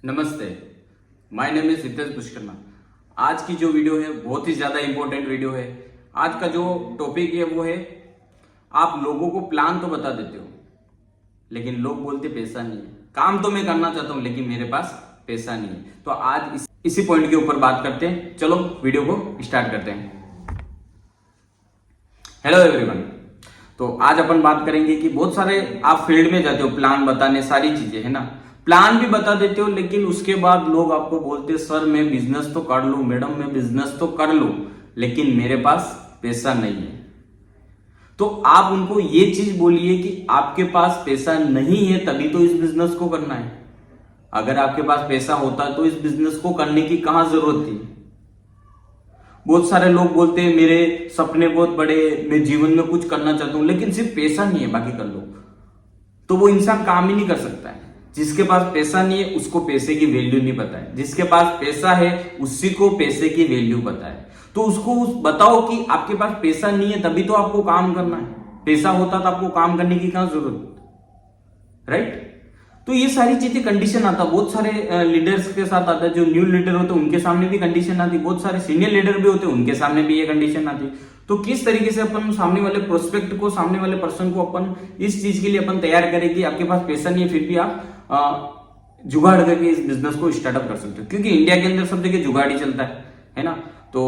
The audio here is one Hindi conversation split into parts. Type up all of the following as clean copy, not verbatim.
नमस्ते, my name is Hitesh Pushkarna. आज की जो वीडियो है बहुत ही ज्यादा इंपॉर्टेंट वीडियो है। आज का जो टॉपिक है वो है, आप लोगों को प्लान तो बता देते हो लेकिन लोग बोलते पैसा नहीं है। काम तो मैं करना चाहता हूं लेकिन मेरे पास पैसा नहीं है। तो आज इसी पॉइंट के ऊपर बात करते हैं। चलो वीडियो को स्टार्ट करते हैं। Hello everyone. तो आज अपन बात करेंगे कि बहुत सारे आप फील्ड में जाते हो प्लान बताने, सारी चीजें है ना, प्लान भी बता देते हो लेकिन उसके बाद लोग आपको बोलते सर मैं बिजनेस तो कर लूं, मैडम मैं बिजनेस तो कर लूं लेकिन मेरे पास पैसा नहीं है। तो आप उनको ये चीज बोलिए कि आपके पास पैसा नहीं है तभी तो इस बिजनेस को करना है। अगर आपके पास पैसा होता तो इस बिजनेस को करने की कहां जरूरत थी। बहुत सारे लोग बोलते हैं मेरे सपने बहुत बड़े, मैं जीवन में कुछ करना चाहता हूं लेकिन सिर्फ पैसा नहीं है, बाकी कर लो। तो वो इंसान काम ही नहीं कर सकता है। जिसके पास पैसा नहीं है उसको पैसे की वैल्यू नहीं पता है, जिसके पास पैसा है उसी को पैसे की वैल्यू पता है। तो उसको बताओ कि आपके पास पैसा नहीं है तभी तो आपको काम करना है, पैसा होता तो आपको काम करने की कहां जरूरत, राइट। तो ये सारी चीजें कंडीशन आता, बहुत सारे लीडर्स के साथ आता है। जो न्यू लीडर होते हैं उनके सामने भी कंडीशन आती, बहुत सारे सीनियर लीडर भी होते हैं उनके सामने भी ये कंडीशन आती। तो किस तरीके से अपन सामने वाले प्रोस्पेक्ट को, सामने वाले पर्सन को अपन इस चीज के लिए अपन तैयार करें कि आपके पास पैसा नहीं है फिर भी आप जुगाड़ करके इस बिजनेस को स्टार्टअप कर सकते हो। क्योंकि इंडिया के अंदर सब जगह जुगाड़ ही चलता है ना। तो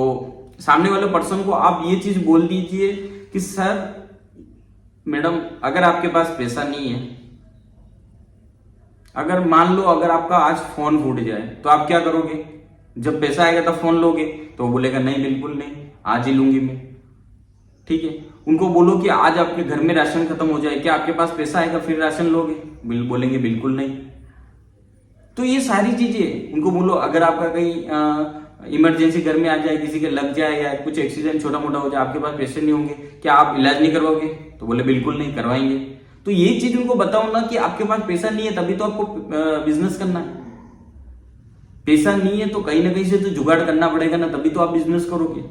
सामने वाले पर्सन को आप ये चीज बोल दीजिए कि सर मैडम अगर आपके पास पैसा नहीं है, अगर मान लो अगर आपका आज फोन फूट जाए तो आप क्या करोगे? जब पैसा आएगा तब फोन लोगे? तो वो बोलेगा नहीं बिल्कुल नहीं, आज ही लूंगी मैं। ठीक है, उनको बोलो कि आज आपके घर में राशन खत्म हो जाए, क्या आपके पास पैसा आएगा फिर राशन लोगे? बोलेंगे बिल्कुल नहीं। तो ये सारी चीजें उनको बोलो। अगर आपका कहीं इमरजेंसी घर में आ जाए, किसी के लग जाए या कुछ एक्सीडेंट छोटा मोटा हो जाए, आपके पास पैसे नहीं होंगे, क्या आप इलाज नहीं करवाओगे? तो बोले बिल्कुल नहीं, करवाएंगे। तो ये चीज उनको बताओ ना कि आपके पास पैसा नहीं है तभी तो आपको बिजनेस करना है। पैसा नहीं है तो कहीं ना कहीं से तो जुगाड़ करना पड़ेगा ना, तभी तो आप बिजनेस करोगे।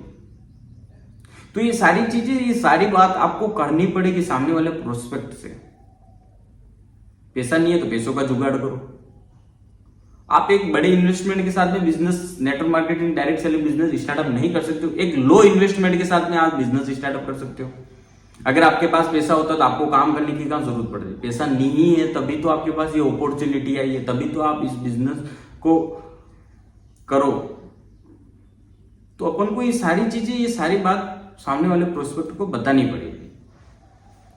तो ये सारी चीजें, ये सारी बात आपको करनी पड़ेगी सामने वाले प्रोस्पेक्ट से। पैसा नहीं है तो पैसों का जुगाड़ करो। आप एक बड़े इन्वेस्टमेंट के साथ में business, network marketing, direct selling business startup नहीं कर सकते हो। एक लो इन्वेस्टमेंट के साथ में आप बिजनेस स्टार्टअप कर सकते हो। अगर आपके पास पैसा होता तो आपको काम करने की क्या जरूरत पड़ती? पैसा नहीं है तभी तो आपके पास ये अपॉर्चुनिटी आई है, तभी तो आप इस बिजनेस को करो। तो अपन को ये सारी चीजें, ये सारी बात सामने वाले प्रोस्पेक्ट को बतानी पड़ेगी,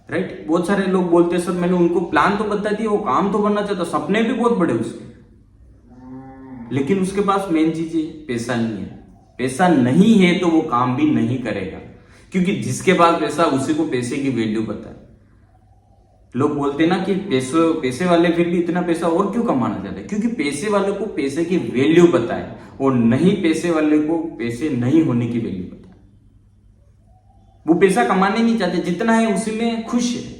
राइट। बहुत सारे लोग बोलते हैं सर मैंने उनको प्लान तो बता दिया, वो काम तो करना चाहता, सपने भी बहुत बड़े उसके, लेकिन उसके पास मेन चीज है पैसा नहीं है। पैसा नहीं है तो वो काम भी नहीं करेगा, क्योंकि जिसके पास पैसा उसी को पैसे की वैल्यू पता है। लोग बोलते हैं ना कि पैसे वाले फिर भी इतना पैसा और क्यों कमाना चाहते हैं? क्योंकि पैसे वाले को पैसे की वैल्यू पता है और नहीं पैसे वाले को पैसे नहीं होने की वैल्यू पता है। वो पैसा कमाने नहीं चाहते, जितना है उसी में खुश है।